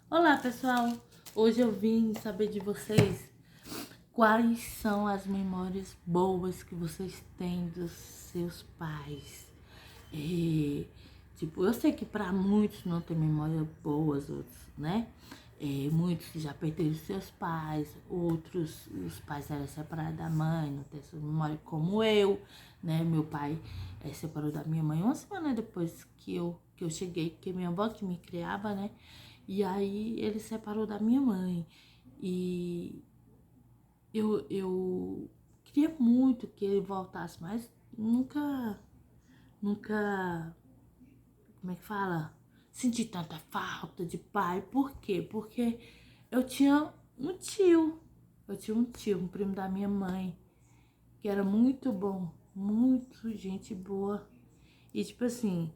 Olá, pessoal! Hoje eu vim saber de vocês quais são as memórias boas que vocês têm dos seus pais. E, tipo, eu sei que para muitos não tem memórias boas, outros, né? Muitos já perderam seus pais, outros, os pais eram separados da mãe, não tem essa memória como eu, né? Meu pai separou da minha mãe uma semana depois que eu cheguei, porque minha avó que me criava, né? E aí ele separou da minha mãe. E eu queria muito que ele voltasse, mas nunca, como é que fala? Senti tanta falta de pai. Por quê? Porque eu tinha um tio. Eu tinha um tio, um primo da minha mãe, que era muito bom, muito gente boa. E tipo assim,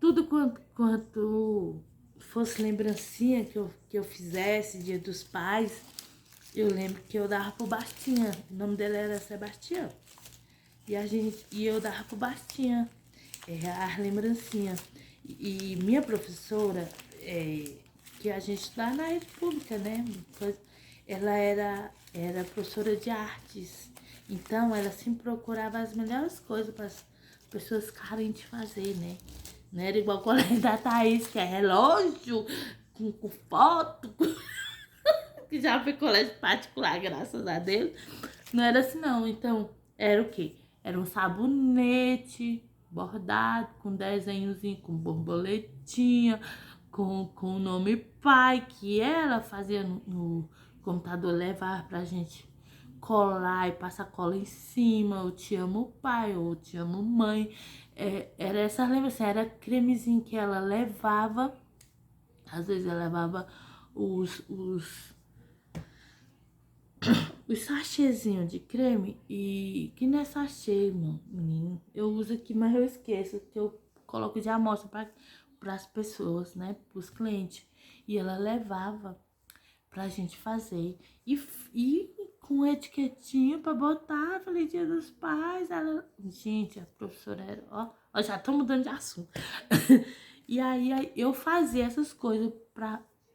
tudo quanto fosse lembrancinha que eu fizesse, Dia dos Pais, eu lembro que eu dava pro Bastinha. O nome dele era Sebastião. E eu dava pro Bastinha as lembrancinhas. E minha professora, que a gente dá na rede pública, né? Ela era professora de artes. Então ela sempre procurava as melhores coisas para as pessoas carentes fazer, né? Não era igual o colégio da Thaís, que é relógio, com foto, que já foi colégio particular, graças a Deus. Não era assim, não. Então, era o quê? Era um sabonete bordado, com desenhozinho, com borboletinha, com o nome pai, que ela fazia no computador, levar pra gente colar e passar cola em cima. Eu te amo pai, eu te amo mãe. Era essa lembrança, era cremezinho que ela levava. Às vezes ela levava os sachêzinhos de creme, e que não é sachê, menino. Eu uso aqui, mas eu esqueço, que eu coloco de amostra para as pessoas, né? Para os clientes. E ela levava pra gente fazer. E com etiquetinha pra botar, falei Dia dos Pais. Ela... Gente, a professora era. Ó, já tô mudando de assunto. E aí eu fazia essas coisas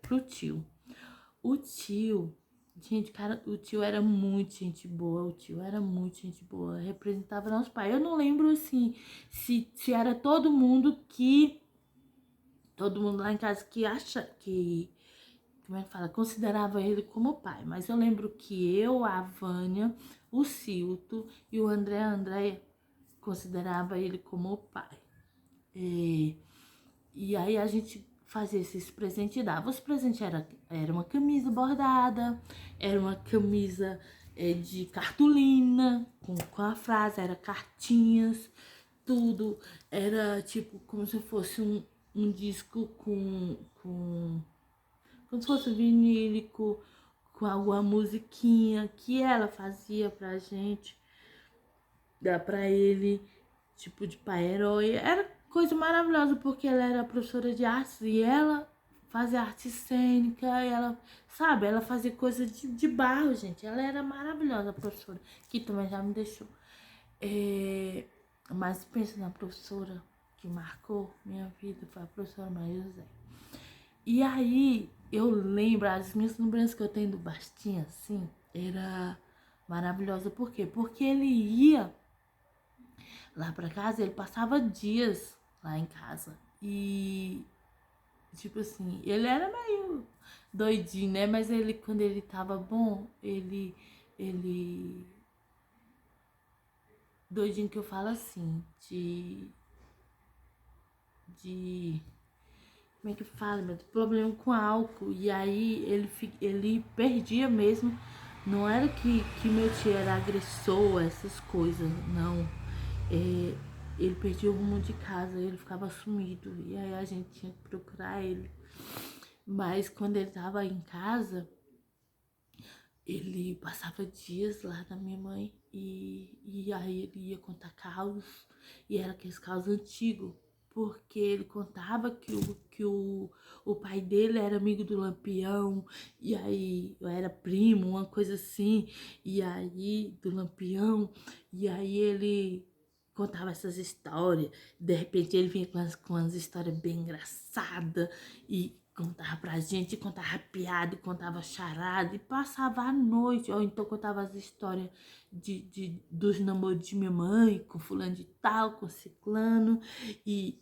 pro tio. O tio, gente, cara, o tio era muito gente boa. O tio era muito gente boa. Representava nosso pai. Eu não lembro assim se era todo mundo que. Todo mundo lá em casa que acha que, como é que fala? Considerava ele como pai. Mas eu lembro que eu, a Vânia, o Cilto e o André considerava ele como pai. E aí a gente fazia esses presentes e dava. Os presentes era uma camisa bordada, era uma camisa de cartolina, com a frase, era cartinhas, tudo. Era tipo como se fosse um disco como se fosse vinílico, com alguma musiquinha que ela fazia pra gente, dá pra ele, tipo de pai herói. Era coisa maravilhosa, porque ela era professora de artes e ela fazia arte cênica, e ela, sabe, ela fazia coisa de barro, gente. Ela era maravilhosa, a professora, que também já me deixou. Mas pensa na professora que marcou minha vida, foi a professora Maria José. E aí, eu lembro, as minhas lembranças que eu tenho do Bastinha, assim, era maravilhosa. Por quê? Porque ele ia lá pra casa, ele passava dias lá em casa. E, tipo assim, ele era meio doidinho, né? Mas ele, quando ele tava bom, ele... Doidinho que eu falo assim, de como é que fala, meu? Problema com álcool. E aí ele perdia mesmo. Não era que meu tio era agressor, essas coisas, não. Ele perdia o rumo de casa, ele ficava sumido. E aí a gente tinha que procurar ele. Mas quando ele tava em casa, ele passava dias lá da minha mãe. E aí ele ia contar causos. E era aqueles causos antigos, porque ele contava que o pai dele era amigo do Lampião, e aí eu era primo, uma coisa assim, e aí do Lampião, e aí ele contava essas histórias. De repente ele vinha com umas histórias bem engraçadas, e contava pra gente, contava piada, contava charada e passava a noite. Ou então contava as histórias dos namoros de minha mãe, com fulano de tal, com ciclano,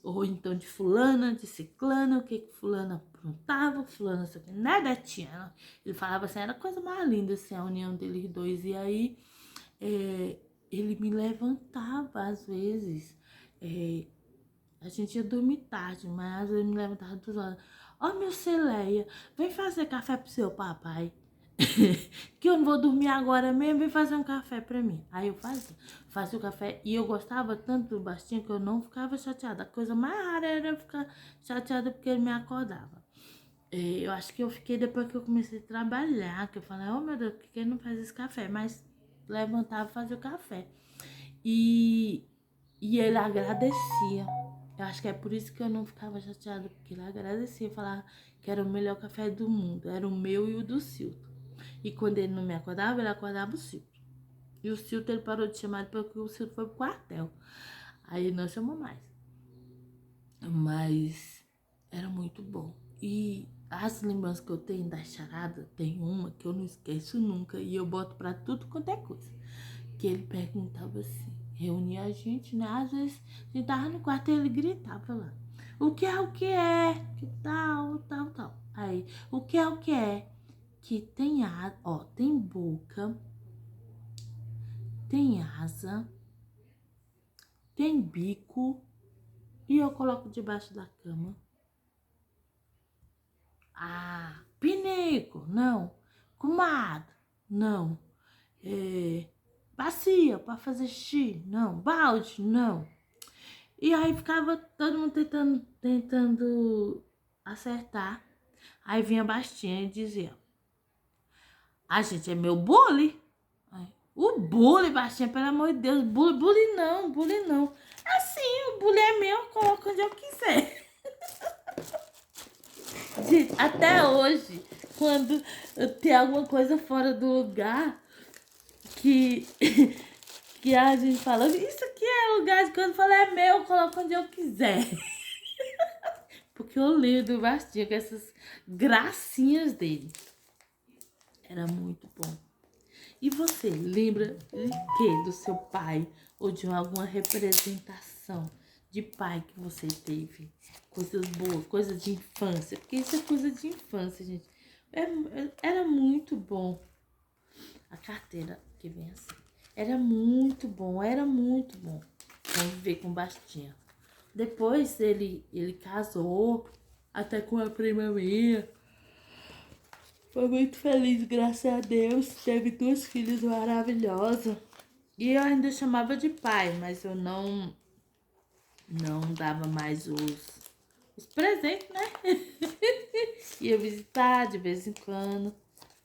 ou então de fulana, de ciclano, o que fulano aprontava, fulano não sei o que, nada tinha. Ele falava assim, era a coisa mais linda, assim, a união deles dois. E aí, ele me levantava às vezes, a gente ia dormir tarde, mas às vezes me levantava 2 horas. Ó, meu Celeia, vem fazer café pro seu papai. Que eu não vou dormir agora mesmo, vem fazer um café pra mim. Aí eu fazia o café e eu gostava tanto do Bastinho que eu não ficava chateada. A coisa mais rara era eu ficar chateada porque ele me acordava. Eu acho que eu fiquei depois que eu comecei a trabalhar, que eu falei, oh meu Deus, por que ele não faz esse café? Mas levantava e fazia o café. E ele agradecia. Eu acho que é por isso que eu não ficava chateada, porque ele agradecia, falava que era o melhor café do mundo. Era o meu e o do Silton. E quando ele não me acordava, ele acordava o Silton. E o Silton ele parou de chamar depois que o Silton foi pro quartel. Aí ele não chamou mais. Mas era muito bom. E as lembranças que eu tenho da charada, tem uma que eu não esqueço nunca. E eu boto pra tudo quanto é coisa. Que ele perguntava assim, reunia a gente, né? Às vezes a gente tava no quarto e ele gritava lá. O que é o que é? Que tal, tal, tal. Aí, o que é o que é? Que tem asa, ó, tem boca, tem asa, tem bico e eu coloco debaixo da cama. Ah, pinico, não. Comadre, não. Bacia para fazer xixi, não. Balde, não. E aí ficava todo mundo tentando acertar. Aí vinha a Bastinha e dizia, a gente é meu bully. Aí, o bully, Bastinha, pelo amor de Deus, bully não, bully não. Assim, o bully é meu, eu coloco onde eu quiser. Gente, até hoje, quando tem alguma coisa fora do lugar, que, que a gente fala, isso aqui é lugar de quando fala é meu, eu coloco onde eu quiser. Porque eu lembro do Bastinha com essas gracinhas dele. Era muito bom. E você, lembra de quê? Do seu pai? Ou de alguma representação de pai que você teve? Coisas boas, coisas de infância. Porque isso é coisa de infância, gente. Era muito bom. A carteira que vem assim. Era muito bom conviver com o Bastinha. Depois ele casou até com a prima minha. Foi muito feliz, graças a Deus. Teve 2 filhas maravilhosas. E eu ainda chamava de pai, mas eu não dava mais os presentes, né? Ia visitar de vez em quando,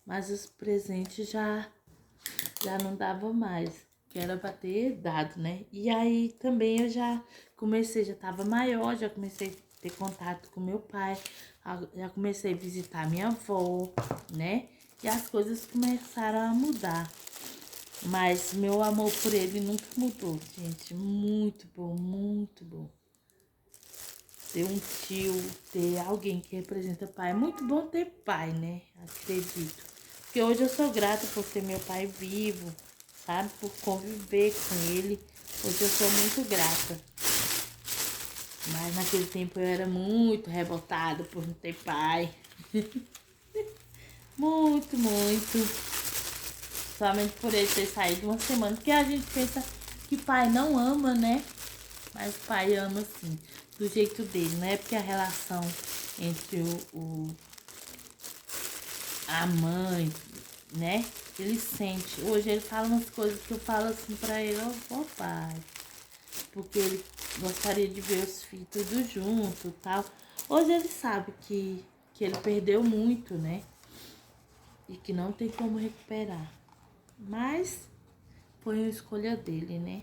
mas os presentes já não dava mais, que era pra ter dado, né? E aí também eu já tava maior, já comecei a ter contato com meu pai, já comecei a visitar minha avó, né? E as coisas começaram a mudar. Mas meu amor por ele nunca mudou, gente. Muito bom, muito bom. Ter um tio, ter alguém que representa pai. É muito bom ter pai, né? Acredito. Porque hoje eu sou grata por ter meu pai vivo, sabe? Por conviver com ele. Hoje eu sou muito grata. Mas naquele tempo eu era muito revoltada por não ter pai. Muito, muito. Somente por ele ter saído uma semana. Porque a gente pensa que pai não ama, né? Mas o pai ama sim. Do jeito dele. Não é porque a relação entre a mãe, né? Ele sente. Hoje ele fala umas coisas que eu falo assim pra ele. Ó pai. Porque ele gostaria de ver os filhos tudo junto e tal. Hoje ele sabe que ele perdeu muito, né? E que não tem como recuperar. Mas foi uma escolha dele, né?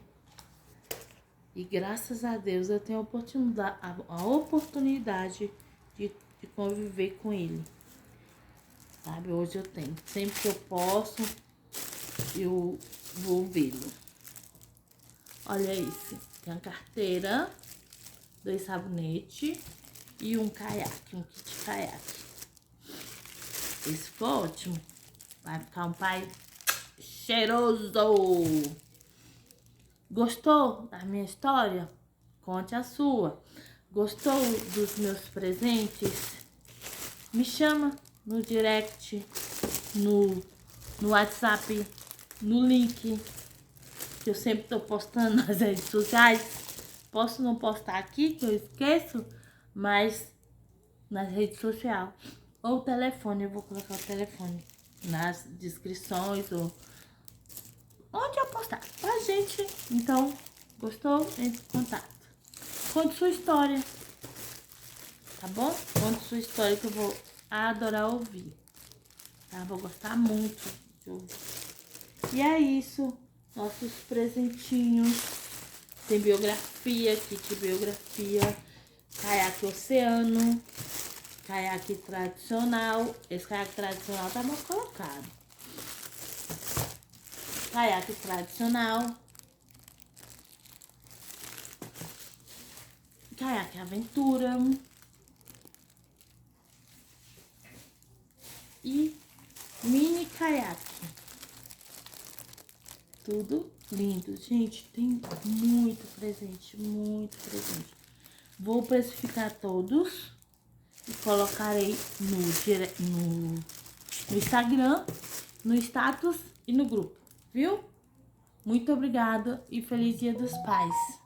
E graças a Deus eu tenho a oportunidade de conviver com ele. Sabe? Hoje eu tenho. Sempre que eu posso, eu vou vê-lo. Olha isso. Tem a carteira, 2 sabonetes e um caiaque, um kit caiaque. Esse ficou ótimo. Vai ficar um pai cheiroso. Gostou da minha história? Conte a sua. Gostou dos meus presentes? Me chama no direct, no WhatsApp, no link, que eu sempre tô postando nas redes sociais. Posso não postar aqui, que eu esqueço, mas nas redes sociais. Ou o telefone, eu vou colocar o telefone nas descrições ou onde eu postar. A gente, então, gostou? Entre em contato. Conte sua história, tá bom? Conte sua história que eu vou adorar ouvir, tá? Vou gostar muito de ouvir. E é isso, nossos presentinhos. Tem biografia, kit biografia, caiaque oceano, caiaque tradicional. Esse caiaque tradicional tá mal colocado. Caiaque tradicional. Caiaque aventura. E mini caiaque. Tudo lindo. Gente, tem muito presente, muito presente. Vou precificar todos e colocarei no Instagram, no status e no grupo, viu? Muito obrigada e feliz Dia dos Pais.